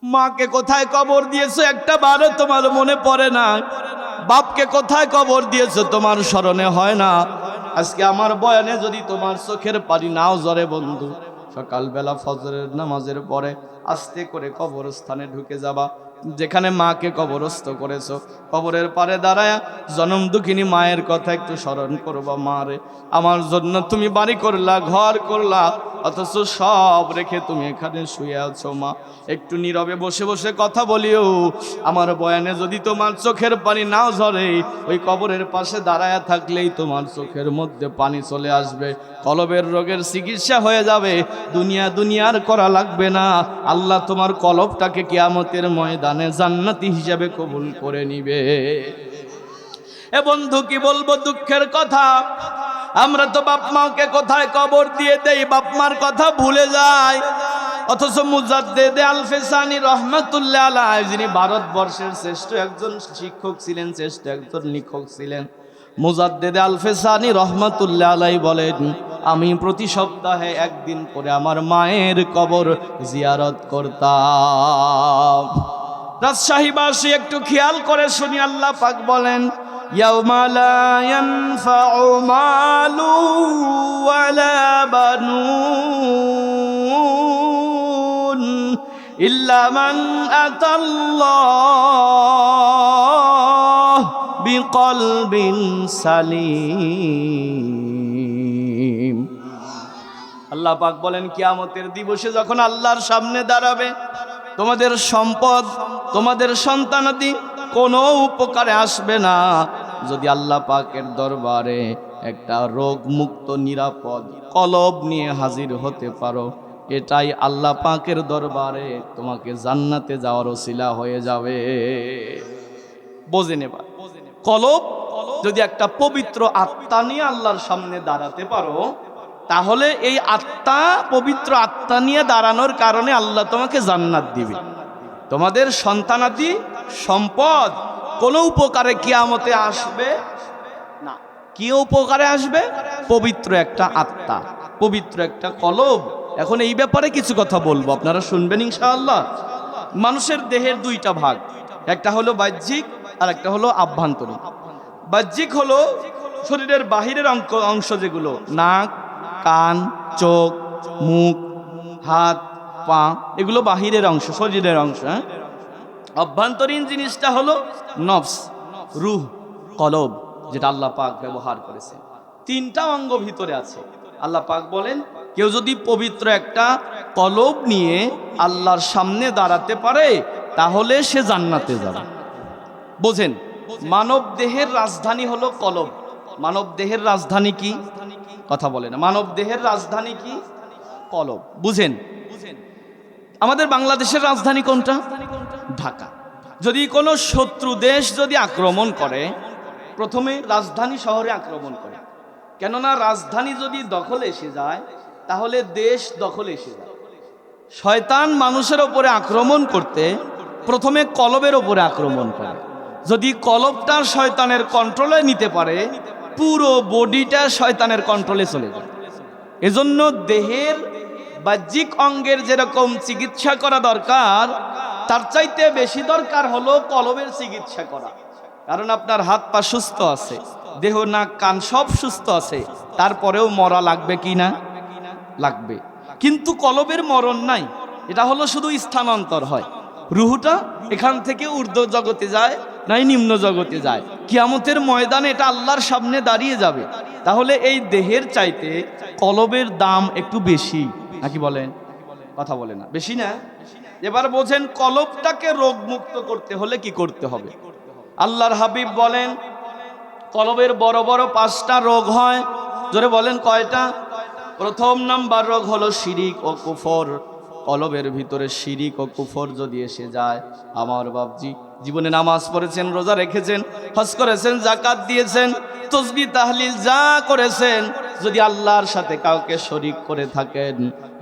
মাকে কোথায় কবর দিয়েছো একটা বারও তোমার মনে পড়ে না, বাপকে কোথায় কবর দিয়েছো তোমার স্মরণে হয় না। আজকে আমার বয়ানে যদি তোমার চোখের পানি নাও ঝরে বন্ধু, সকালবেলা ফজরের নামাজের পরে আস্তে করে কবরস্থানে ঢুকে যাবা, যেখানে মাকে কবরস্থ করেছো, কবরের পারে দাঁড়ায়া জনম দুঃখিনী মায়ের কথা একটু স্মরণ করবা। মারে, আমার জন্য তুমি বাড়ি করলা, ঘর করলা, অথচ সব রেখে তুমি এখানে শুয়ে আছো। মা, একটু নীরবে বসে বসে কথা বলিও। আমার বয়ানে যদি তোমার চোখের পানি নাও ঝরে, ওই কবরের পাশে দাঁড়ায়া থাকলেই তোমার চোখের মধ্যে পানি চলে আসবে, কলবের রোগের চিকিৎসা হয়ে যাবে, দুনিয়ার করা লাগবে না। আল্লাহ তোমার কলবটাকে কিয়ামতের ময়দানে জান্নাতি হিসাবে কবুল করে নিবে। এ বন্ধু, কি বলবো দুঃখের কথা, আমরা তো বাপ মাকে কোথায় কবর দিয়ে দেই, বাপ মার কথা ভুলে যায়। অথচ মুজাদ্দেদ আল-ফেসানি রহমাতুল্লাহ আলাইহি, যিনি ভারতবর্ষের শ্রেষ্ঠ একজন শিক্ষক ছিলেন, শ্রেষ্ঠ একজন লেখক ছিলেন, মুজাদ্দেদ আল-ফেসানি রহমাতুল্লাহ আলাইহি বলেন, আমি প্রতি সপ্তাহে একদিন করে আমার মায়ের কবর জিয়ারত করতাম। রাজশাহীবাসী একটু খেয়াল করে শুনি, আল্লাহ পাক বলেন, ইয়াউমা লা ইয়ানফাউ মালু ওয়ালা বানুন ইল্লা মান আতাল্লাহ বিকলবিন সালিম। আল্লাহ পাক বলেন, কিয়ামতের দিবসে যখন আল্লাহর সামনে দাঁড়াবে, তোমাদের সম্পদ, তোমাদের সন্তানাদি কোনো উপকারে আসবে না যদি আল্লাহ পাকের দরবারে একটা রোগ মুক্ত নিরাপদ কলব নিয়ে হাজির হতে পারো। এটাই আল্লাহ পাকের দরবারে তোমাকে জান্নাতে যাওয়ার ওসিলা হয়ে যাবে। বোঝে নেবা, কলব যদি একটা পবিত্র আত্মা নিয়ে আল্লাহর সামনে দাঁড়াতে পারো, তাহলে এই আত্মা, পবিত্র আত্মা নিয়ে দাঁড়ানোর কারণে আল্লাহ তোমাকে জান্নাত দিবে। তোমাদের সন্তানাদি সম্পদ কোনো উপকারে কিয়ামতে আসবে না। কি উপকারে আসবে? পবিত্র একটা আত্মা, পবিত্র একটা কলব। এখন এই ব্যাপারে কিছু কথা বলবো, আপনারা শুনবেন ইনশাআল্লাহ। মানুষের দেহের দুইটা ভাগ, একটা হলো বাহ্যিক আর একটা হলো আভ্যন্তরীণ। বাহ্যিক হলো শরীরের বাহিরের অংশ, যেগুলো নাক, কান, চোখ, মুখ, হাত, পা, এগুলো বাহিরের অংশ, শরীরের অংশ। অভ্যন্তরীণ জিনিসটা হলো নফস, রূহ, কলব, যেটা আল্লাহ পাক ব্যবহার করেছেন। তিনটা অঙ্গ ভিতরে আছে। আল্লাহ পাক বলেন, কেউ যদি পবিত্র একটা কলব নিয়ে আল্লাহর সামনে দাঁড়াতে পারে, তাহলে সে জান্নাতে যাবে। বোঝেন, মানব দেহের রাজধানী হলো কলব। মানব দেহের রাজধানী কি? কথা বলে না। মানব দেহের রাজধানী কি? কলব। বুঝেন, আমাদের বাংলাদেশের রাজধানী কোনটা? ঢাকা। যদি কোনো শত্রু দেশ যদি আক্রমণ করে, প্রথমে রাজধানী শহরে আক্রমণ করে। কেননা রাজধানী যদি দখলে এসে যায়, তাহলে দেশ দখলে এসে যায়। শয়তান মানুষের ওপরে আক্রমণ করতে প্রথমে কলবের ওপরে আক্রমণ করে। যদি কলবটা শয়তানের কন্ট্রোলে নিতে পারে, পুরো বডিটা শয়তানের কন্ট্রোলে চলে যায়। এজন্য দেহের বাহ্যিক অঙ্গের যেরকম চিকিৎসা করা দরকার, তার চাইতে বেশি দরকার হলো কলবের চিকিৎসা করা। কারণ আপনার হাত পা সুস্থ আছে, দেহ নাক কান সব সুস্থ আছে, তারপরেও মরা লাগবে কি না? লাগবে। কিন্তু কলবের মরণ নাই, এটা হলো শুধু স্থানান্তর হয়। রুহুটা এখান থেকে ঊর্ধ্ব জগতে যায়, নাই নিম্ন জগতে যায়। কিয়ামতের ময়দানে এটা আল্লাহর সামনে দাঁড়িয়ে যাবে। তাহলে এই দেহের চাইতে কলবের দাম একটু বেশি, নাকি বলেন? কথা বলে না, বেশি না? এবার বোঝেন, কলবটাকে রোগ মুক্ত করতে হলে কি করতে হবে? আল্লাহর হাবিব বলেন, কলবের বড় বড় 5টা রোগ হয়। জোরে বলেন, কয়টা? প্রথম নাম্বার রোগ হলো শিরিক ও কুফর। কলবের ভিতরে শিরিক ও কুফর যদি এসে যায়, আমার বাপজি জীবনে নামাজ পড়েছেন, রোজা রেখেছেন, হজ করেছেন, যাকাত দিয়েছেন, তাসবিহ তাহলিল যা করেছেন, যদি আল্লাহর সাথে কাউকে শরিক করে থাকেন,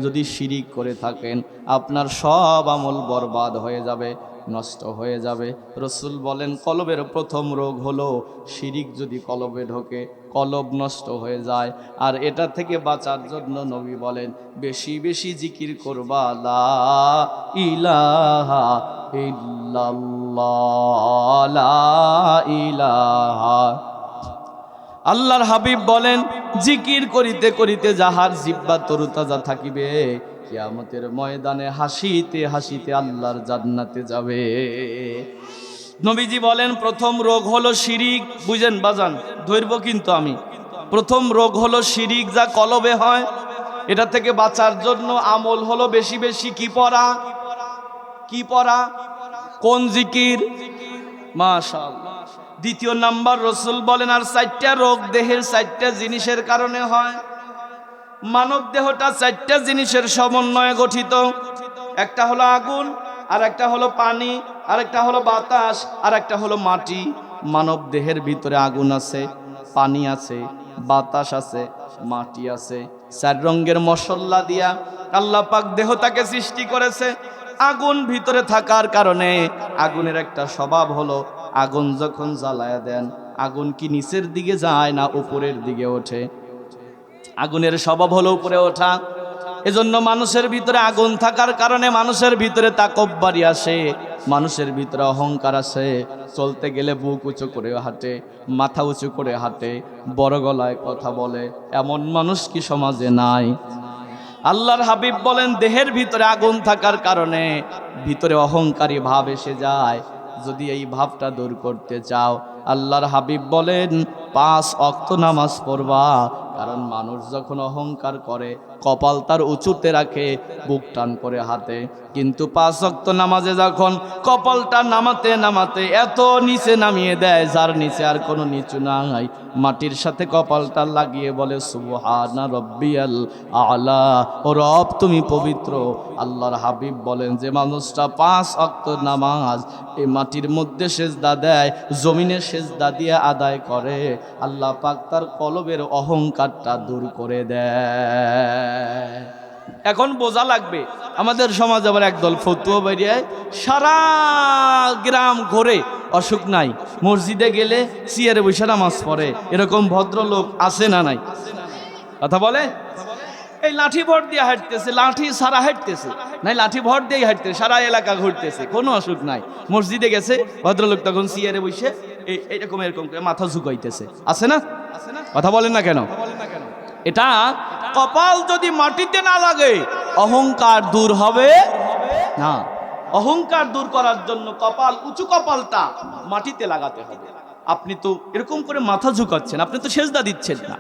যদি শিরিক করে থাকেন, আপনার সব আমল বরবাদ হয়ে যাবে, নষ্ট হয়ে যাবে। রসুল বলেন কলবের প্রথম রোগ হলো শিরিক যদি কলবে ঢোকে, কলব নষ্ট হয়ে যায়। আর এটা থেকে বাঁচার জন্য নবী বলেন বেশি বেশি জিকির করবা, লা ইলাহা ইল্লাল্লাহ, লা ইলাহা। আল্লাহর হাবিব বলেন জিকির করিতে করিতে যাহার জিহ্বা তরুতাজা থাকিবে, কিয়ামতের ময়দানে হাসিতে হাসিতে আল্লাহর জান্নাতে যাবে। নবীজি বলেন প্রথম রোগ হলো শিরিক। বুঝেন বাজান, ধরব কিন্তু আমি। প্রথম রোগ হলো শিরিক, যা কলবে হয়। এটা থেকে বাঁচার জন্য আমল হলো বেশি বেশি কি পড়া, কি পড়া, কোন জিকির? মাশাআল্লাহ। দ্বিতীয় নাম্বার রসুল বলেন আর 4টা রোগ দেহের 4টা জিনিসের কারণে হয়। মানব দেহটা 4টা জিনিসের সমন্বয়ে গঠিত। একটা হলো আগুন, আর একটা হলো পানি, আর একটা হলো বাতাস, আর একটা হলো মাটি। মানব দেহের ভিতরে আগুন আছে, পানি আছে, বাতাস আছে, মাটি আছে। 4 রঙের মশলা দিয়া আল্লাহ পাক দেহটাকে সৃষ্টি করেছে। আগুন ভিতরে থাকার কারণে আগুনের একটা স্বভাব হলো আগুন যখন জ্বালায়া দেন, আগুন কি নিচের দিকে যায় না উপরের দিকে ওঠে? আগুনের স্বভাব হলো উপরে ওঠা। এজন্য মানুষের ভিতরে আগুন থাকার কারণে মানুষের ভিতরে তাকব্বুরি আসে, মানুষের ভিতরে অহংকার আসে। চলতে গেলে বুক উঁচু করে হাঁটে, মাথা উঁচু করে হাঁটে, বড় গলায় কথা বলে। এমন মানুষ কি সমাজে নাই? আল্লাহর হাবিব বলেন দেহের ভিতরে আগুন থাকার কারণে ভিতরে অহংকারী ভাব এসে যায়। যদি এই ভাবটা দূর করতে চাও, আল্লাহর হাবিব বলেন 5 ওয়াক্ত নামাজ পড়বা। কারণ মানুষ যখন অহংকার করে কপাল তার উঁচুতে রাখে, বুক টান করে হাতে। কিন্তু 5 ওয়াক্ত নামাজে যখন কপালটা নামাতে নামাতে এত নিচে নামিয়ে দেয়, যার নিচে আর কোনো নিচু নাই, মাটির সাথে কপালটা লাগিয়ে বলে সুবহানা রব্বিয়াল আলা, ও রব তুমি পবিত্র। আল্লাহর হাবিব বলেন যে মানুষটা 5 ওয়াক্ত নামাজ এই মাটির মধ্যে সেজদা দেয়, জমিনে সেজদা দিয়ে আদায় করে, আল্লাহ পাক তার কলবের অহংকারটা দূর করে দেয়। এখন বোঝা লাগবে আমাদের সমাজ আবার একদল ফতুয়া বেরিয়ে সারা গ্রাম ঘোরে, অসুখ নাই, মসজিদে গেলে চেয়ারে বসে নামাজ পড়ে। এরকম ভদ্রলোক আছে না নাই? কথা বলে। এই লাঠি ভর দিয়ে হাঁটতেছে, লাঠি সারা হাঁটতেছে, নাই লাঠি ভর দিয়ে হাঁটতেছে, সারা এলাকা ঘুরতেছে, কোনো অসুখ নাই। মসজিদে গেছে ভদ্রলোক, তখন চেয়ারে বসে এরকম এরকম করে মাথা ঝুঁকাইতেছে। আছে না? কথা বলেন না কেন? এটা কপাল যদি মাটিতে না লাগে অহংকার দূর হবে না। অহংকার দূর করার জন্য কপাল, উঁচু কপালটা মাটিতে লাগাতে হবে। আপনি তো এরকম করে মাথা ঝুঁকাচ্ছেন, আপনি তো সেজদা দিচ্ছেন না।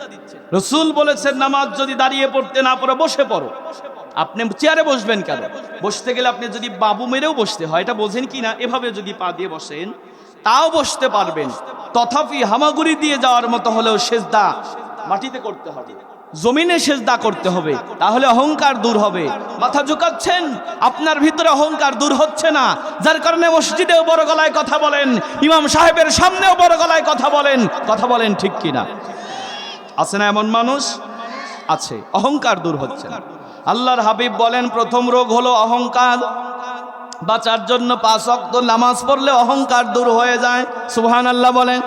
রসুল বলেছেন নামাজ যদি দাঁড়িয়ে পড়তে না পারো বসে পড়ো। আপনি চেয়ারে বসবেন কেন? বসতে গেলে আপনি যদি বাবু মেরেও বসতে হয়, এটা বোঝেন কি না? এভাবে যদি পা দিয়ে বসেন তাও বসতে পারবেন। তথাপি হামাগুড়ি দিয়ে যাওয়ার মতো হলেও সেজদা মাটিতে করতে হবে, জমিনে সেজদা করতে হবে, তাহলে অহংকার দূর হবে। মাথা ঝুঁকাচ্ছেন, আপনার ভিতরে অহংকার দূর হচ্ছে না, যার কারণে মসজিদেও বড় গলায় কথা বলেন, ইমাম সাহেবের সামনেও বড় গলায় কথা বলেন। কথা বলেন ঠিক কিনা? আছে না এমন মানুষ? আছে, অহংকার দূর হচ্ছে না। আল্লাহর হাবিব বলেন প্রথম রোগ হলো অহংকার। বাঁচার জন্য 5 ওয়াক্ত নামাজ পড়লে অহংকার দূর হয়ে যায়। সুবহানাল্লাহ বলেন।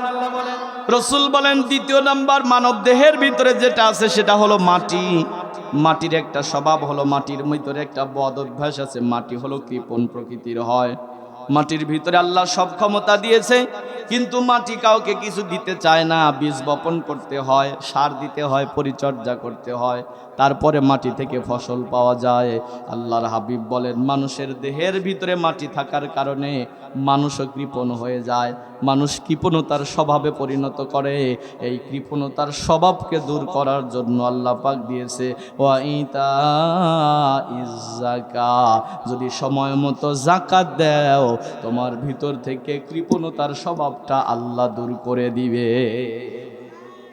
রসুল বলেন দ্বিতীয় নাম্বার মানব দেহের ভিতরে যেটা আছে সেটা হলো মাটি। মাটির একটা স্বভাব হলো, মাটির ভিতরে একটা বদ অভ্যাস আছে। মাটি হলো কৃপণ প্রকৃতির হয়। মাটির ভিতরে আল্লাহ সব ক্ষমতা দিয়েছে, কিন্তু মাটি কাউকে কিছু দিতে চায় না। বীজ বপন করতে হয়, সার দিতে হয়, পরিচর্যা করতে হয়, তারপরে মাটি থেকে ফসল পাওয়া যায়। আল্লাহর হাবিব বলেন মানুষের দেহের ভিতরে মাটি থাকার কারণে মানুষও কৃপণ হয়ে যায়। মানুষ কৃপণতার স্বভাবে পরিণত করে। এই কৃপণতার স্বভাবকে দূর করার জন্য আল্লাহ পাক দিয়েছে ওয়াইতা ইজ্জাকা, যদি সময় মতো যাকাত দাও তোমার ভিতর থেকে কৃপণতার স্বভাবটা আল্লাহ দূর করে দিবে।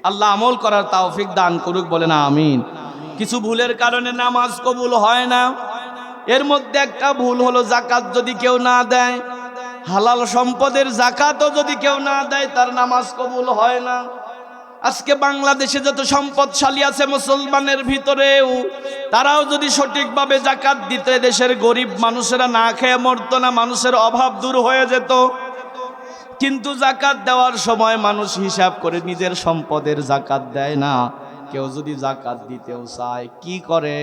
আল্লাহ আমল করার তৌফিক দান করুক, বলেন আমিন। কিছু ভুলের কারণে নামাজ কবুল হয় না। এর মধ্যে একটা ভুল হলো যাকাত যদি কেউ না দেয়, হালাল সম্পদের যাকাতও যদি কেউ না দেয় তার নামাজ কবুল হয় না। আজকে বাংলাদেশে যত সম্পদশালী আছে মুসলমানের ভিতরেও, তারাও যদি সঠিকভাবে যাকাত দিত, দেশের গরিব মানুষেরা না খেয়ে মরতো না, মানুষের অভাব দূর হয়ে যেত। কিন্তু যাকাত দেওয়ার সময় মানুষ হিসাব করে নিজের সম্পদের যাকাত দেয় না। কেউ যদি যাকাত দিতেও চায় কি করে,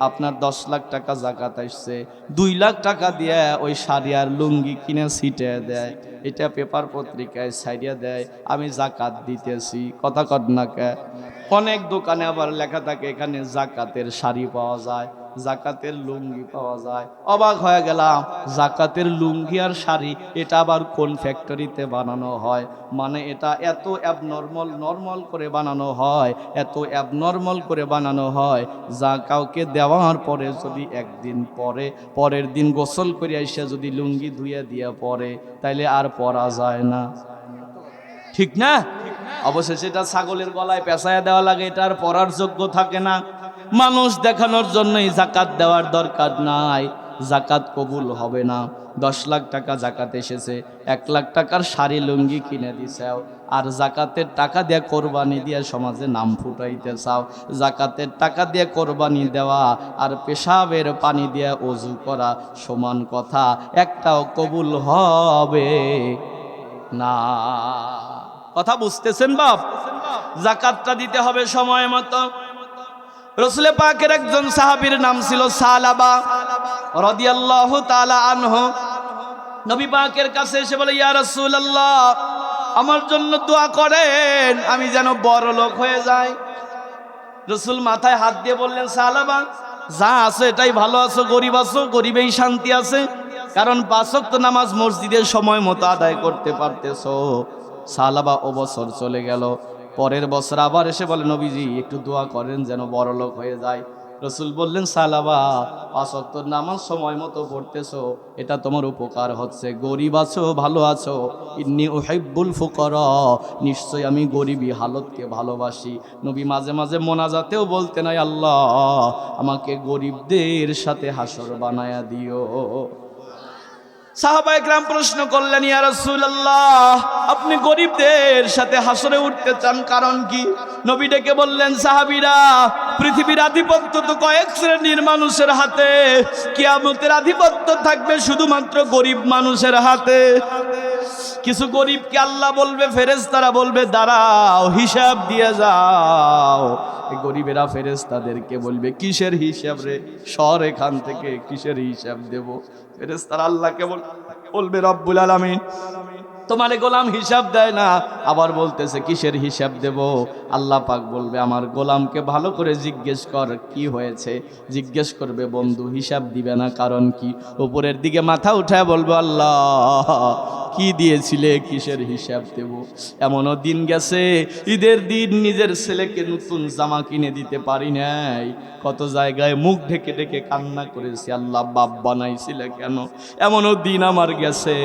আপনার 10 লাখ টাকা যাকাত আসছে, 2 লাখ টাকা দিয়ে ওই শাড়ি আর লুঙ্গি কিনে ছিটে দেয়, এটা পেপার পত্রিকায় ছাইড়িয়া দেয় আমি যাকাত দিতেছি। কথা কর না কে? অনেক দোকানে আবার লেখা থাকে এখানে যাকাতের শাড়ি পাওয়া যায়, যাকাতের লুঙ্গি পাওয়া যায়। অবাক হয়ে গেলাম, যাকাতের লুঙ্গি আর শাড়ি এটা আবার কোন ফ্যাক্টরিতে বানানো হয়? মানে এটা এত নর্মাল করে বানানো হয়, এত অ্যাবনর্মাল করে বানানো হয়, যা কাউকে দেওয়ার পরে যদি একদিন পরের দিন গোসল করে এসে যদি লুঙ্গি ধুয়ে দিয়ে পরে, তাইলে আর পরা যায় না। ঠিক না? অবশেষে এটা ছাগলের গলায় পেঁচায় দেওয়া লাগে, এটা আর পরার যোগ্য থাকে না। মানুষ দেখানোর জন্যই যাকাত দেওয়ার দরকার নাই, যাকাত কবুল হবে না। 10 লাখ টাকা যাকাত এসেছে, 1 লাখ টাকার শাড়ি লুঙ্গি কিনে দিছাও, আর যাকাতের টাকা দিয়ে কোরবানি দিয়ে সমাজে নাম ফুটাইতে চাও। যাকাতের টাকা দিয়ে কোরবানি দেওয়া আর পেশাবের পানি দিয়ে ওযু করা সমান কথা, একটাও কবুল হবে না। কথা বুঝতেছেন বাপ? যাকাতটা দিতে হবে সময় মতো। রাসূল পাকের একজন সাহাবীর নাম ছিল সালাবা রাদিয়াল্লাহু তাআলা আনহু। নবী পাকের কাছে এসে বলে, ইয়া রাসূলুল্লাহ, আমার জন্য দোয়া করেন, আমি যেন বড় লোক হয়ে যাই। রাসূল মাথায় হাত দিয়ে বললেন, সালাবা, যা আছে এটাই ভালো আছো, গরিব আছো, গরিবেই শান্তি আছে, কারণ 5 ওয়াক্ত নামাজ মসজিদের সময় মতো আদায় করতে পারতেছো। সালাবা ও বছর চলে গেল। পরের বছর আবার এসে বলে, নবীজি একটু দোয়া করেন যেন বড় লোক হয়ে যায়। রাসূল বললেন, সালাবা, 5 ওয়াক্ত নামাজ সময় মতো পড়তেছো, এটা তোমার উপকার হচ্ছে, গরিব আছো, ভালো আছো। ইন্নী উহিব্বুল ফুকারা, নিশ্চয় আমি গরিবী হালতকে ভালোবাসি। নবী মাঝে মাঝে মোনাজাতেও বলতেন, আল্লাহ আমাকে গরিবদের সাথে হাসর বানায়া দিও। সাহাবায়ে কেরাম প্রশ্ন করলেন, ইয়া রাসূলুল্লাহ, আপনি গরিবদের সাথে হাসরে উঠতে চান, কারণ কি? নবী ডেকে বললেন, সাহাবীরা, পৃথিবীর আধিপত্য তো কয়েক শ্রেণীর মানুষের হাতে, কিয়ামতের আধিপত্য থাকবে শুধুমাত্র গরিব মানুষের হাতে। কিছু গরিবকে আল্লাহ বলবে, ফেরেশতারা বলবে, দাঁড়াও হিসাব দিয়ে যাও। এই গরিবেরা ফেরেশতাদেরকে বলবে, কিসের হিসাব রে, সর এখান থেকে, কিসের হিসাব দেব? ফেরেশতারা আল্লাহকে বলবে, রব্বুল আলামিন তোমার গোলাম হিসাব দেয় না, আবার বলতেছে কিসের হিসাব দেব? আল্লাহ পাক বলবে, আমার গোলামকে ভালো করে জিজ্ঞেস কর কি হয়েছে। জিজ্ঞেস করবে, বন্ধু হিসাব দিবে না, কারণ কি? উপরের দিকে মাথা উঠায় বলবে, আল্লাহ কি দিয়েছিলে, কিসের হিসাব দেব? এমনও দিন গেছে, ঈদের দিন নিজের ছেলেকে নতুন জামা কিনে দিতে পারি নাই, কত জায়গায় মুখ ঢেকে ঢেকে কান্না করেছি, আল্লাহ বাপ বানাইছিলে কেন? এমনও দিন আমার গেছে,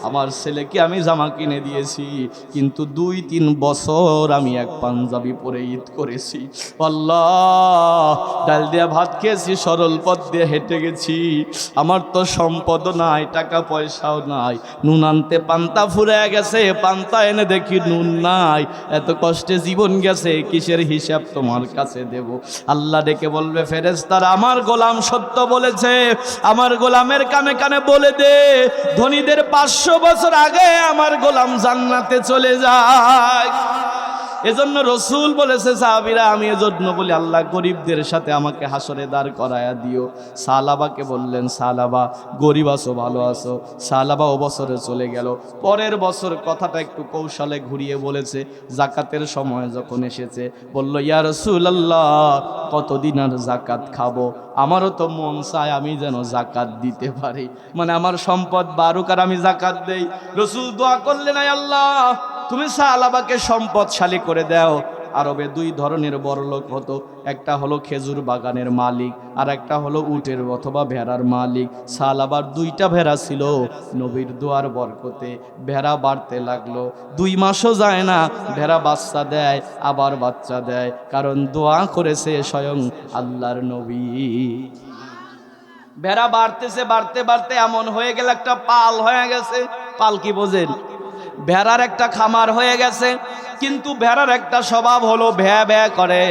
আমার ছেলেকে আমি জামা কিনে দিয়েছি, কিন্তু 2-3 বছর আমি এক পাঞ্জাবি পরে ঈদ করেছি। আল্লাহ, ডাল দিয়ে ভাত খেয়েছি, সরল পথ দিয়ে হেঁটে গেছি, আমার তো সম্পদ নাই, টাকা পয়সাও নাই, নুন আনতে পান্তা ফুরে গেছে, পান্তা এনে দেখি নুন নাই, এত কষ্টে জীবন গেছে, কিসের হিসাব তোমার কাছে দেব? আল্লাহ ডেকে বলবে, ফেরেশতারা, আমার গোলাম সত্য বলেছে, আমার গোলামের কানে কানে বলে দে, ধনীদের 500 বছর আগে আমার গোলাম জান্নাতে চলে যায়। এজন্য রসুল বলেছে, সাহাবীরা, আমি এজন্য বলি, আল্লাহ গরিবদের সাথে আমাকে হাসরে দাঁড় করায়া দিও। সালাবাকে বললেন, সালাবা, গরিব আছো, ভালো আছো। সালাবা ও বছরে চলে গেল। পরের বছর কথাটা একটু কৌশলে ঘুরিয়ে বলেছে। জাকাতের সময় যখন এসেছে, বলল, ইয়া রাসূলুল্লাহ, কতদিন আর জাকাত খাবো? আমারও তো মন চায় আমি যেন জাকাত দিতে পারি, মানে আমার সম্পদ বাড়ুক আর আমি জাকাত দেই। রসুল দোয়া করলেন, আয় আল্লাহ, তুমি সালাবাকে সম্পদশালী করে দাও। আরবে 2 ধরনের বড়লোক হতো, একটা হলো খেজুর বাগানের মালিক, আর একটা হলো উটের অথবা ভেড়ার মালিক। সালাবার 2টা ভেড়া ছিল। নবীর দোয়ার বরকতে ভেড়া বাড়তে লাগলো। 2 মাসও যায় না, ভেড়া বাচ্চা দেয়, আবার বাচ্চা দেয়, কারণ দোয়া করেছে স্বয়ং আল্লাহর নবী। ভেড়া বাড়তেছে, বাড়তে বাড়তে এমন হয়ে গেল, একটা পাল হয়ে গেছে। পাল কি বোঝেন? ভেড়ার একটা খামার হয়ে গেছে, কিন্তু ভেড়ার একটা স্বভাব হলো ভ্যা ভ্যা করে।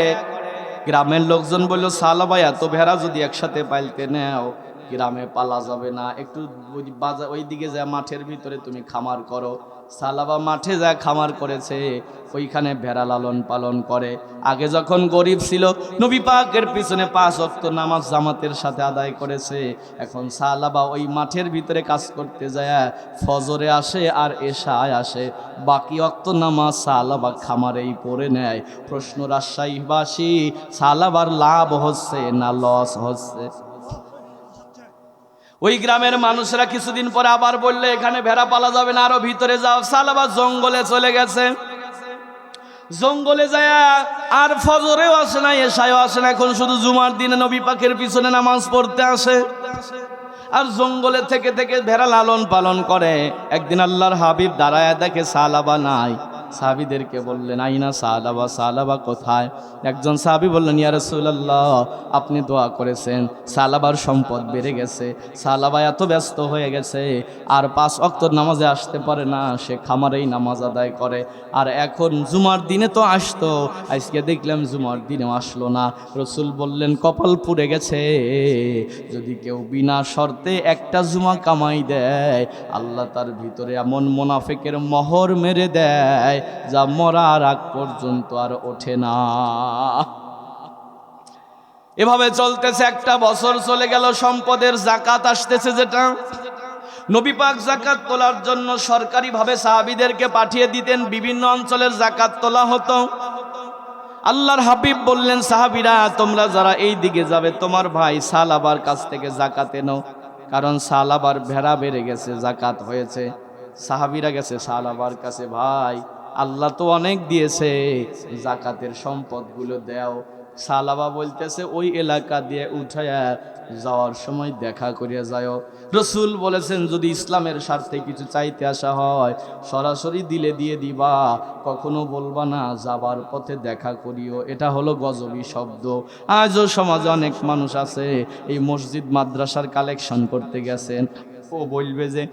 গ্রামের লোকজন বলল, সালাবা এত ভেড়া যদি একসাথে পাইলতে নেও গ্রামে পালা যাবে না, একটু ওই দিকে যা মাঠের ভিতরে তুমি খামার করো। সালাবা মাঠে যা খামার করেছে, ওইখানে ভেড়া লালন পালন করে। আগে যখন গরিব ছিল, নবী পাকের পিছনে 5 ওয়াক্ত নামাজ জামাতের সাথে আদায় করেছে। এখন সালাবা ওই মাঠের ভিতরে কাজ করতে যায়, ফজরে আসে আর এশায় আসে, বাকি ওয়াক্ত নামাজ সালাবা খামারেই পড়ে নেয়। প্রশ্ন রাজশাহীবাসী, সালাবার লাভ হচ্ছে না লস হচ্ছে? ওই গ্রামের মানুষরা কিছুদিন পরে আবার বললে, এখানে ভেড়া পালা যাবে না, আরো ভিতরে যাও। সালাবা জঙ্গলে চলে গেছে। জঙ্গলে যায় আর ফজরেও আসে না, এশায়ও আসে না, এখন শুধু জুমার দিনে নবী পাকের পিছনে নামাজ পড়তে আসে। আর জঙ্গলে থেকে থেকে ভেড়া লালন পালন করে। একদিন আল্লাহর হাবিব দাঁড়ায় দেখে সালাবা নাই। সাহাবীদেরকে বললেন, আইনা সালাবা, সালাবা কোথায়? একজন সাহাবী বললেন, ইয়া রাসূলুল্লাহ, আপনি দোয়া করেছেন, সালাবার সম্পদ বেড়ে গেছে, সালাবা এত ব্যস্ত হয়ে গেছে আর 5 ওয়াক্ত নামাজে আসতে পারে না, সে খামারেই নামাজ আদায় করে। আর এখন জুমার দিনে তো আসতো, আজকে দেখলাম জুমার দিনেও আসলো না। রাসূল বললেন, কপাল পুড়ে গেছে, যদি কেউ বিনা শর্তে একটা জুমা কামাই দেয়, আল্লাহ তার ভিতরে এমন মুনাফিকের মোহর মেরে দেয় যা মরার আগ পর্যন্ত আর ওঠে না। এভাবে চলতেছে, একটা বছর চলে গেল, সম্পদের যাকাত আসতেছে, যেটা নবী পাক যাকাত তোলার জন্য সরকারিভাবে সাহাবীদেরকে পাঠিয়ে দিতেন, বিভিন্ন অঞ্চলের যাকাত তোলা হতো। আল্লাহর হাবিব বললেন, সাহাবীরা তোমরা যারা এই দিকে যাবে, তোমার ভাই সালাবার কাছ থেকে যাকাত এনো, কারণ সালাবার ভেড়া বেড়ে গেছে, যাকাত হয়েছে। সাহাবীরা গেছে সালাবার কাছে, ভাই আল্লাহ তো অনেক দিয়েছে, যাকাতের সম্পদগুলো দাও। সালাবা বলতেছে, ওই এলাকা দিয়ে উঠায়া যাওয়ার সময় দেখা করিয়া যাও। রসুল বলেছেন, যদি ইসলামের স্বার্থে কিছু চাইতে আসা হয় সরাসরি দিলে দিয়ে দিবা, কখনো বলবা না যাবার পথে দেখা করিও। এটা হলো গজবী শব্দ। আজও সমাজে অনেক মানুষ আছে, এই মসজিদ মাদ্রাসার কালেকশন করতে গেছেন, ও বলবে যে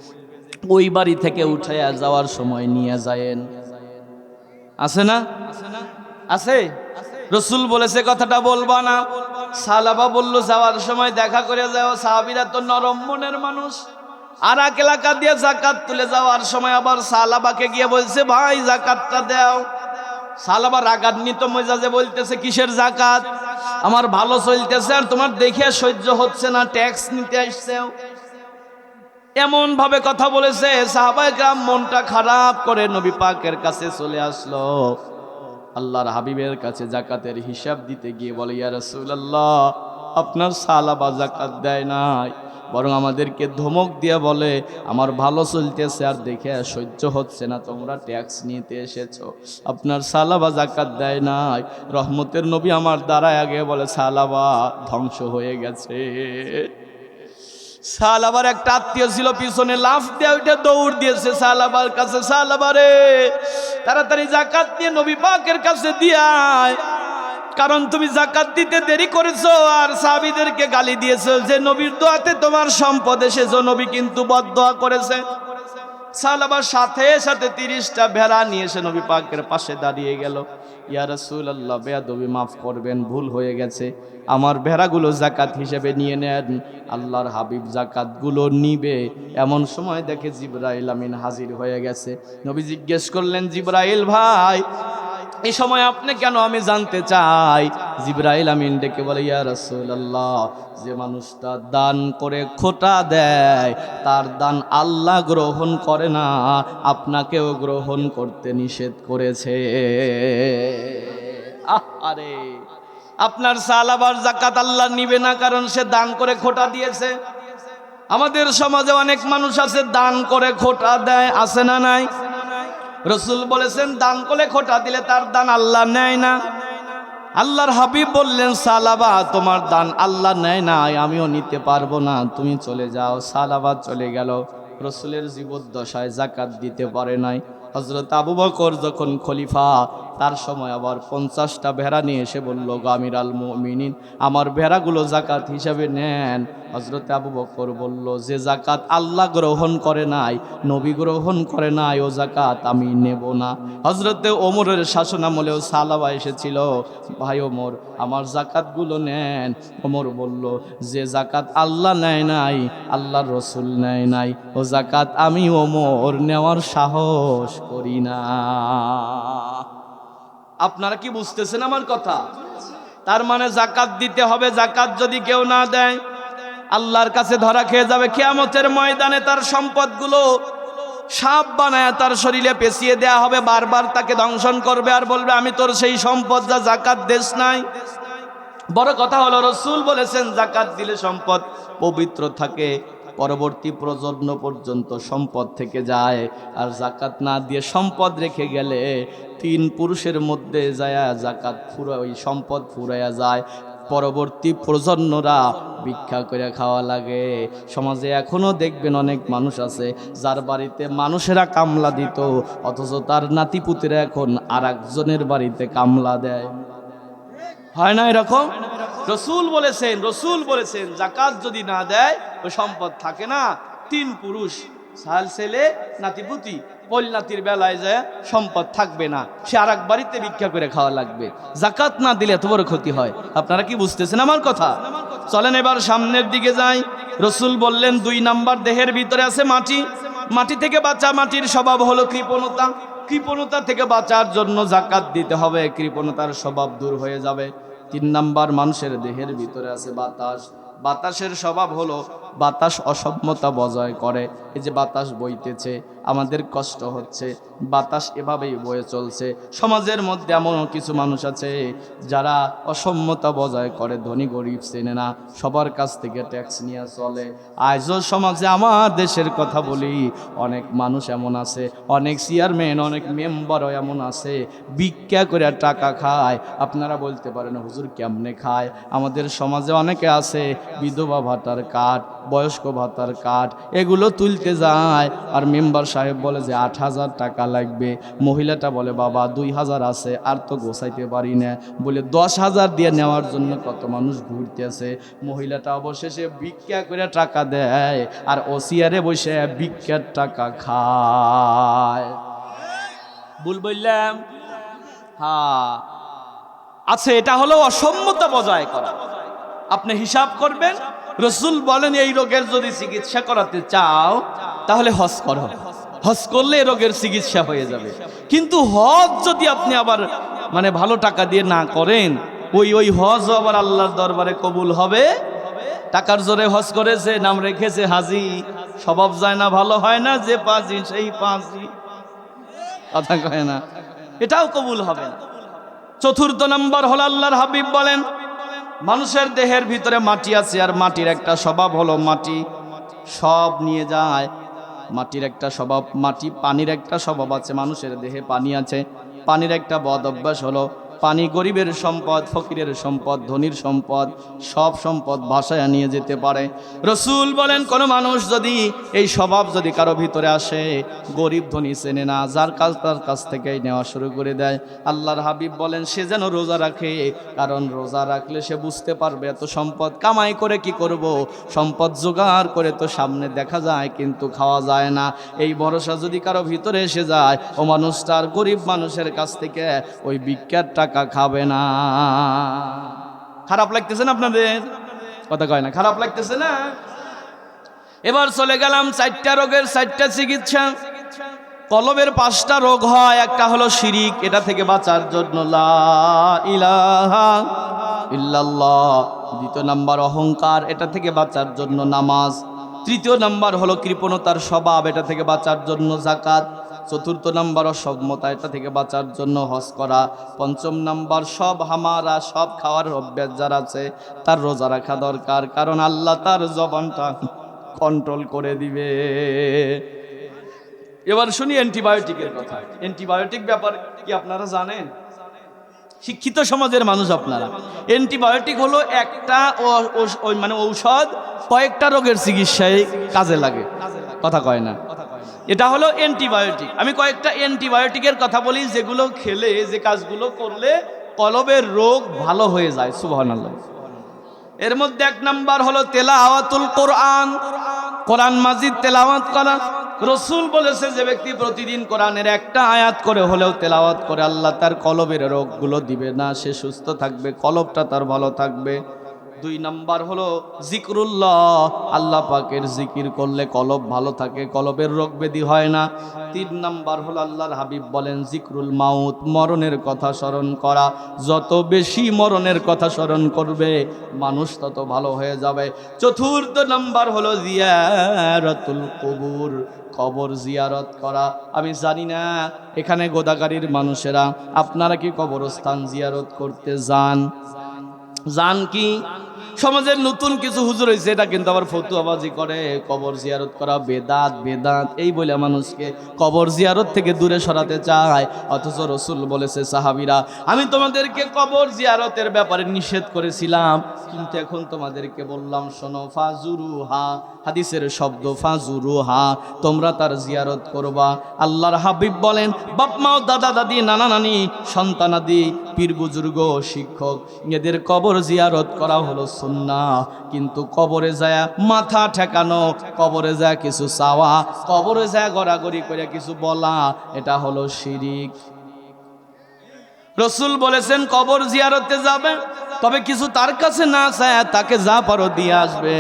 ওই বাড়ি থেকে উঠাইয়া যাওয়ার সময় নিয়ে যায়েন। আছে না? আছে। রসুল বলেছে কথাটা বলবা না। সালাবা বলল, যাওয়ার সময় দেখা করে যাও। সাহাবীরা তো নরম মনের মানুষ, আর এক এলাকা দিয়ে যাকাত তুলে যাওয়ার সময় আবার সালাবাকে গিয়ে বলছে, ভাই যাকাতটা দাও। সালাবা রাগান্বিত মেজাজে বলতেছে, কিসের যাকাত? আমার ভালো চলতেছে আর তোমার দেখে সহ্য হচ্ছে না, ট্যাক্স নিতে আসছে। এমন ভাবে কথা বলেছে, সাহাবায়ে কেরাম মনটা খারাপ করে নবী পাকের কাছে চলে আসলো। আল্লাহর হাবিবের কাছে যাকাতের হিসাব দিতে গিয়ে বলে, ইয়া রাসূলুল্লাহ, আপনার সালাবা যাকাত দেয় নাই, বরং আমাদেরকে ধমক দিয়ে বলে, আমার ভালো চলতেছে আর দেখে সহ্য হচ্ছে না, তোমরা ট্যাক্স নিতে এসেছো, আপনার সালাবা যাকাত দেয় নাই। রহমতের নবী আমার দ্বারা আগে বলে, সালাবা ধ্বংস হয়ে গেছে। সালাবার একটা আত্মীয় ছিল, পিছনে লাফ দিয়ে উঠে দৌড় দিয়েছে সালাবার কাছে, সালাবা রে তাড়াতাড়ি যাকাত দিয়ে নবী পাকের কাছে দিয়ায়, কারণ তুমি যাকাত দিতে দেরি করেছো আর সাহাবীদেরকে গালি দিয়েছো যে নবীর দোয়াতে তোমার সম্পদ এসেছে, নবী কিন্তু বদদোয়া করেছে। সালাবার সাথে সাথে 30টা ভেড়া নিয়ে এসে নবী পাকের পাশে দাঁড়িয়ে গেল। ইয়া রাসূলুল্লাহ, বেয়াদবি মাফ করবেন, ভুল হয়ে গেছে, আমার ভেড়াগুলো যাকাত হিসেবে নিয়ে নেন। আল্লাহর হাবিব যাকাতগুলো নিবে, এমন সময় দেখে জিবরাইল আমিন হাজির হয়ে গেছে। নবী জিজ্ঞেস করলেন, জিবরাইল ভাই এই সময় আপনি কেন? আমি জানতে চাই। জিবরাইল আমিন ডেকে বলে, ইয়া রাসূলুল্লাহ, যে মানুষটা দান করে খোটা দেয় তার দান আল্লাহ গ্রহণ করে না, আপনাকেও গ্রহণ করতে নিষেধ করেছে। আরে আপনার সালাবার যাকাত আল্লাহ নিবে না, কারণ সে দান করে খোটা দিয়েছে। আমাদের সমাজে অনেক মানুষ আছে দান করে খোটা দেয়, আছে না নাই? রসুল বলেছেন, দান করে খোটা দিলে তার দান আল্লাহ নেয় না। আল্লাহর হাবিব বললেন, সালাবা তোমার দান আল্লাহ নেয় না, আমিও নিতে পারবো না, তুমি চলে যাও। সালাবা চলে গেল। রসুলের জীবদ্দশায় যাকাত দিতে পারে নাই। হযরত আবু বকর যখন খলিফা, তার সময় আবার 50টা ভেড়া নিয়ে এসে বলল, আমিরাল মুমিনিন, আমার ভেড়াগুলো জাকাত হিসাবে নেন। হযরত আবু বকর বলল, যে জাকাত আল্লাহ গ্রহণ করে নাই, নবী গ্রহণ করে নাই, ও জাকাত আমি নেব না। হযরতে ওমরের শাসনামলেও সালাবা এসেছিল, ভাই ওমর আমার জাকাতগুলো নেন। ওমর বলল, যে জাকাত আল্লাহ নেয় নাই, আল্লাহর রসুল নেয় নাই, ও জাকাত আমি ওমর নেওয়ার সাহস করি না। আপনারা কি বুঝতেছেন আমার কথা? তার মানে জাকাত দিতে হবে। জাকাত যদি কেউ না দেয় আল্লাহর কাছে ধরা খেয়ে যাবে। কিয়ামতের ময়দানে তার সম্পদগুলো সাপ বানায় তার শরীরে পেঁচিয়ে দেয়া হবে, বারবার তাকে দংশন করবে আর বলবে, আমি তোর সেই সম্পদ যা জাকাত দেশ নাই। বড় কথা হলো, রসুল বলেছেন জাকাত দিলে সম্পদ পবিত্র থাকে, পরবর্তী প্রজন্ম পর্যন্ত সম্পদ থেকে যায়। আর জাকাত না দিয়ে সম্পদ রেখে গেলে 3 পুরুষের মধ্যে যায় জাকাত ওই সম্পদ ফুরাইয়া যায়, পরবর্তী প্রজন্মরা ভিক্ষা করে খাওয়া লাগে। সমাজে এখনো দেখবেন অনেক মানুষ আছে যার বাড়িতে মানুষেরা কামলা দিত, অথচ তার নাতিপুতিরা এখন আর একজনের বাড়িতে কামলা দেয়। হয় না এরকম? রসুল বলেছেন জাকাত যদি না দেয় ওই সম্পদ থাকে না। 3 পুরুষ, সাল ছেলে, নাতিপুতি, পরিণাতির বেলায় যায় সম্পদ থাকবে না, সে আর এক বাড়িতে ভিক্ষা করে খাওয়া লাগবে। জাকাত না দিলে এত বড় ক্ষতি হয়। আপনারা কি বুঝতেছেন আমার কথা? চলেন এবার সামনের দিকে যাই। রসুল বললেন 2 নাম্বার, দেহের ভিতরে আছে মাটি, মাটি থেকে বাঁচা। মাটির স্বভাব হলো কৃপণতা, কৃপণতা থেকে বাঁচার জন্য জাকাত দিতে হবে, কৃপণতার স্বভাব দূর হয়ে যাবে। 3 নাম্বার, মানুষের দেহের ভিতরে আছে বাতাস, বাতাসের স্বভাব হলো বাতাস অসম্যতা বজায় করে। এই যে বাতাস বইতেছে, আমাদের কষ্ট হচ্ছে, বাতাস এভাবেই বয়ে চলছে। সমাজের মধ্যে এমন কিছু মানুষ আছে যারা অসম্যতা বজায় করে, ধনী গরিব চেনে না, সবার কাছ থেকে ট্যাক্স নিয়ে চলে। আজও সমাজে, আমার দেশের কথা বলি, অনেক মানুষ এমন আছে, অনেক চেয়ারম্যান, অনেক মেম্বারও এমন আছে ভিক্ষা করে টাকা খায়। আপনারা বলতে পারেন হুজুর কেমনে খায়? আমাদের সমাজে অনেকে আছে বিধবা ভাতার কার্ড, বয়স্ক ভাতার কার্ড, এগুলো তুলতে যায়, আর মেম্বার সাহেব বলে যে 8,000 টাকা লাগবে। মহিলাটা বলে বাবা 2,000 আছে, আর তো গোছাইতে পারি না, বলে 10,000 দিয়ে নেওয়ার জন্য কত মানুষ ঘুরতেছে। মহিলাটা অবশেষে ভিক্ষা করে টাকা দেয়, আর ও চেয়ারে বসে ভিক্ষার টাকা খায়। ভুল বললাম? হ্যাঁ আছে। এটা হলো অসম্যতা বজায় করা। আপনি হিসাব করবেন, রসুল বলেন এই রোগের যদি চিকিৎসা করাতে চাও তাহলে হজ করো, হজ করলে রোগের চিকিৎসা হয়ে যাবে। কিন্তু হজ যদি আপনি আবার ভালো টাকা দিয়ে না করেন, ওই হজ আবার আল্লাহর দরবারে কবুল হবে? টাকার জোরে হজ করেছে, নাম রেখেছে হাজি, স্বভাব যায় না, ভালো হয় না, যে পাজি সেই পাজি, কথা কয় না, এটাও কবুল হবে না। 4 নম্বর হলো, আল্লাহর হাবিব বলেন মানুষের দেহের ভিতরে মাটি আছে, আর মাটির একটা স্বভাব হলো মাটি সব নিয়ে যায়। মাটির একটা স্বভাব, পানির একটা স্বভাব আছে। মানুষের দেহে পানি আছে, পানির একটা বদ অভ্যাস হলো পানি গরিবের সম্পদ, ফকিরের সম্পদ, ধনীর সম্পদ, সব সম্পদ ভাসায় নিয়ে যেতে পারে। রসুল বলেন কোন মানুষ যদি এই স্বভাব যদি কারো ভিতরে আসে, গরিব ধনী চেনে না, যার কাজ তার কাছ থেকেই নেওয়া শুরু করে দেয়, আল্লাহর হাবিব বলেন সে যেন রোজা রাখে, কারণ রোজা রাখলে সে বুঝতে পারবে এত সম্পদ কামাই করে কি করব, সম্পদ জোগাড় করে তো সামনে দেখা যায় কিন্তু খাওয়া যায় না। এই ভরসা যদি কারো ভিতরে এসে যায়, ও মানুষটার গরিব মানুষের কাছ থেকে ওই ভিক্ষার টাকা খাবে না। খারাপ লাগতেছে না আপনাদের? কথা কয় না, খারাপ লাগতেছে না? এবার চলে গেলাম 4টা রোগের 4টা চিকিৎসা। কলবের 5টা রোগ হয়, একটা হলো শিরিক, এটা থেকে বাঁচার জন্য লা ইলাহা ইল্লাল্লাহ। 2 নাম্বার অহংকার, এটা থেকে বাঁচার জন্য নামাজ। 3 নাম্বার হলো কৃপণতার স্বভাব, এটা থেকে বাঁচার জন্য যাকাত। 4 নাম্বার অসম্যতা, এটা থেকে বাঁচার জন্য হজ করা। 5 নাম্বার সব হামারা, সব খাওয়ার অভ্যাস যার আছে তার রোজা রাখা দরকার, কারণ আল্লাহ তার জবানটা কন্ট্রোল করে দিবে। এবার শুনি অ্যান্টিবায়োটিকের কথা। অ্যান্টিবায়োটিক ব্যাপার কি আপনারা জানেন? শিক্ষিত সমাজের মানুষ আপনারা, অ্যান্টিবায়োটিক হলো একটা ঔষধ, কয়েকটা রোগের চিকিৎসায় কাজে লাগে। কথা কয় না? এটা হলো অ্যান্টিবায়োটিক। আমি কয়েকটা অ্যান্টিবায়োটিকের কথা বলি যেগুলো খেলে, যে কাজগুলো করলে কলবের রোগ ভালো হয়ে যায়। সুবহানাল্লাহ। এর মধ্যে এক নাম্বার হলো তেলাওয়াতুল কোরআন, কোরআন মাজিদ তেলাওয়াত করা। রসুল বলেছে যে ব্যক্তি প্রতিদিন কোরআনের একটা আয়াত করে হলেও তেলাওয়াত করে, আল্লাহ তার কলবের রোগগুলো দিবে না, সে সুস্থ থাকবে, কলবটা তার ভালো থাকবে। দুই নাম্বার হলো জিকরুল্লাহ, আল্লাহ পাকের জিকির করলে কলব ভালো থাকে, কলবের রোগ ব্যাধি হয় না। তিন নাম্বার হলো আল্লাহর হাবিব বলেন জিকরুল মাউত, মরণের কথা স্মরণ করা। যত বেশি মরণের কথা স্মরণ করবে মানুষ তত ভালো হয়ে যাবে। চতুর্থ নাম্বার হলো জিয়ারাতুল কবুর, কবর জিয়ারত করা। আমি জানি না এখানে গোদাগাড়ির মানুষেরা আপনারা কি কবরস্থান জিয়ারত করতে যান কি? সমাজের নতুন কিছু হুজুর হয়েছে, এটা কিন্তু আবার ফতুয়াবাজি করে, কবর জিয়ারত করা বেদাত বেদাত এই বলে মানুষকে কবর জিয়ারত থেকে দূরে সরাতে চায়। অথচ রসুল বলেছে সাহাবীরা, আমি তোমাদেরকে কবর জিয়ারতের ব্যাপারে নিষেধ করেছিলাম, কিন্তু এখন তোমাদেরকে বললাম শোনো, ফাজুরুহা, হাদিসের শব্দ ফাজুরুহা, তোমরা তার জিয়ারত করবা। আল্লাহর হাবিব বলেন বাপ মা, দাদা দাদি, নানা নানি, সন্তানাদি, পীর বুজুর্গ, শিক্ষক, এদের কবর জিয়ারত করা হলো সুন্নাহ। কিন্তু কবরে যায় মাথা ঠেকানো, কবরে যায় কিছু চাওয়া, কবরে যায় গড়াগড়ি করে কিছু বলা, এটা হলো শিরিক। রসুল বলেছেন কবর জিয়ারতে যাবে, তবে কিছু তার কাছে না চায়, তাকে যা পারো দিয়ে আসবে।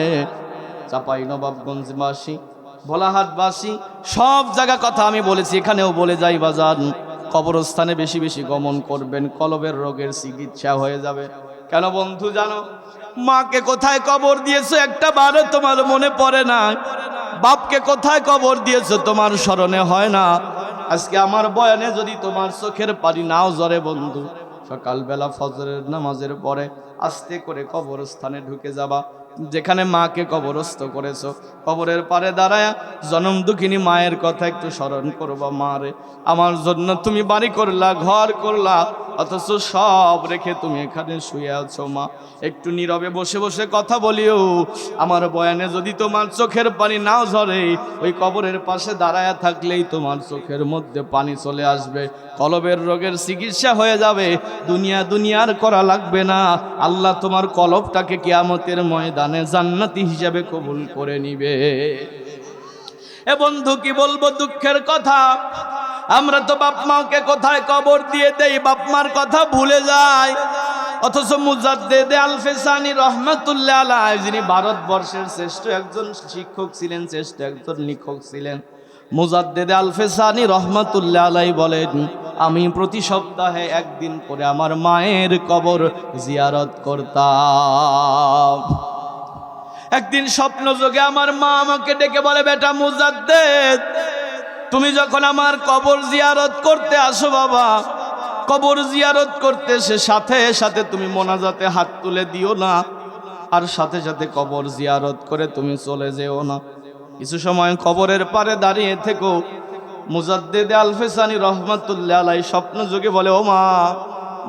চাঁপাইনবাবগঞ্জবাসী, ভোলাহাটবাসী, সব জায়গা কথা আমি বলেছি, এখানেও বলে যাই বাজার, কবরস্থানে বেশি বেশি গমন করবেন, কলবের রোগের চিকিৎসা হয়ে যাবে। কেন বন্ধু জানো? মাকে কোথায় কবর দিয়েছো একটা বারো তোমার মনে পড়ে না, বাপকে কোথায় কবর দিয়েছো তোমার স্মরণে হয় না। আজকে আমার বয়ানে যদি তোমার চোখের পানি নাও ঝরে বন্ধু, সকালবেলা ফজরের নামাজের পরে আস্তে করে কবরস্থানে ঢুকে যাবা, যেখানে মাকে কবরস্থ করেছো, কবরের পারে দাঁড়ায়া জনম দুঃখিনী মায়ের কথা একটু স্মরণ করবা। মা রে, আমার জন্য তুমি বাড়ি করলা, ঘর করলা, অথচ সব রেখে তুমি এখানে শুয়ে আছো। মা, একটু নীরবে বসে বসে কথা বলিও। আমার বয়ানে যদি তোমার চোখের পানি নাও ঝরে, ওই কবরের পাশে দাঁড়ায়া থাকলেই তোমার চোখের মধ্যে পানি চলে আসবে, কলবের রোগের চিকিৎসা হয়ে যাবে, দুনিয়ার করা লাগবে না। আল্লাহ তোমার কলবটাকে কিয়ামতের ময়দানে জান্নাতি হিসাবে কবুল করে নিবে। এ বন্ধু কি বলবো দুঃখের কথা, আমরা তো বাপ মাকে কোথায় কবর দিয়ে দেই, বাপ মার কথা ভুলে যায়। অথচ মুজাদ্দেদে আল-ফেসানি রহমাতুল্লাহ আলাইহি, যিনি ভারতবর্ষের শ্রেষ্ঠ একজন শিক্ষক ছিলেন, শ্রেষ্ঠ একজন লেখক ছিলেন, মুজাদ্দেদে আল-ফেসানি রহমাতুল্লাহ আলাইহি বলেন, আমি প্রতি সপ্তাহে একদিন করে আমার মায়ের কবর জিয়ারত করতাম। একদিন স্বপ্ন যোগে আমার মা আমাকে ডেকে বলে, বেটা মুজাদ্দেদ, তুমি যখন আমার কবর জিয়ারত করতে আসো বাবা, কবর জিয়ারত করতে সে সাথে সাথে তুমি মোনাজাতে হাত তুলে দিও না, আর সাথে সাথে কবর জিয়ারত করে তুমি চলে যেও না, কিছু সময় কবরের পারে দাঁড়িয়ে থেকো। মুজাদ্দেদে আল-ফেসানি রহমাতুল্লাহ আলাইহি স্বপ্ন যোগে বলে, ও মা,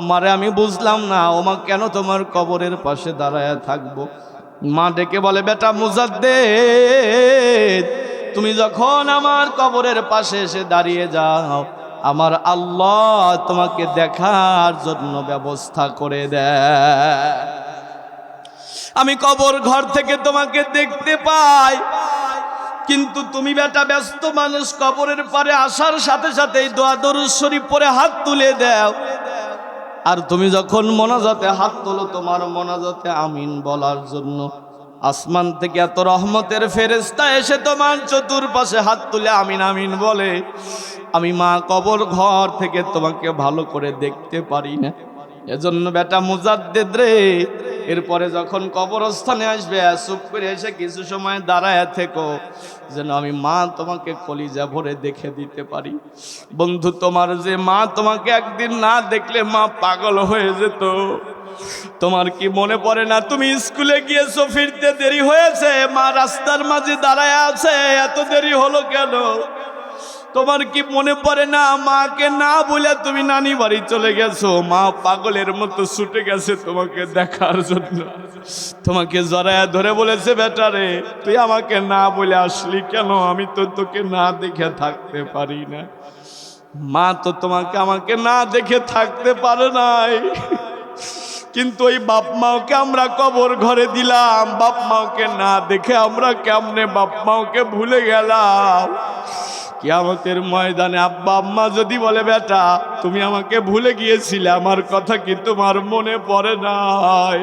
মারে আমি বুঝলাম না, ও মা কেন তোমার কবরের পাশে দাঁড়ায় থাকবো? মা ডেকে বলে, বেটা মুজাদ্দেদ, তুমি যখন আমার কবরের পাশে এসে দাঁড়িয়ে যাও, আমার আল্লাহ তোমাকে দেখার জন্য ব্যবস্থা করে দেয়। আমি কবর ঘর থেকে তোমাকে দেখতে পাই, কিন্তু তুমি বেটা ব্যস্ত মানুষ, কবরের পারে আসার সাথে সাথেই দোয়া দরুদ শরীফ পড়ে হাত তুলে দাও, আর তুমি যখন মোনাজাতে হাত তোলো, তোমার মোনাজাতে আমিন বলার জন্য আসমান থেকে এত রহমতের ফেরেশতা এসে তোমার চতুর্পাশে হাত তুলে আমিন আমিন বলে। আমি মা কবর ঘর থেকে তোমাকে ভালো করে দেখতে পারি না। এজন্য বেটা মুজাদ্দেদ রে, এরপরে যখন কবরস্থানে আসবে চুপ করে এসে কিছু সময় দাঁড়ায় থেকো, যেন আমি মা তোমাকে কলিজা ভরে দেখে দিতে পারি। বন্ধু, তোমার যে মা তোমাকে একদিন না দেখলে মা পাগল হয়ে যেত। তোমার কি মনে পড়ে না, তুমি স্কুলে গিয়েছো, ফিরতে দেরি হয়েছে, মা রাস্তার মাঝে দাঁড়ায় আছে, এত দেরি হলো কেন? তোমার কি মনে পড়ে না মাকে না বলে তুমি নানি বাড়ি চলে গেছো? মা পাগলের মতো ছুটে গেছে তোমাকে দেখার জন্য, তোমাকে জড়ায়া ধরে বলেছে, বেটা রে তুই আমাকে না বলে আসলি কেন? আমি তো তোকে না দেখে থাকতে পারি না। মা তো তোমাকে আমাকে না দেখে থাকতে পারে নাই, কিন্তু ওই বাপ মাওকে আমরা কবর ঘরে দিলাম, বাপ মাওকে না দেখে আমরা কেমনে বাপ মাওকে ভুলে গেলাম। কিয়ামতের ময়দানে আব্বা আম্মা যদি বলে, বেটা তুমি আমাকে ভুলে গিয়েছিলে, আমার কথা কি তোমার মনে পড়ে নাই?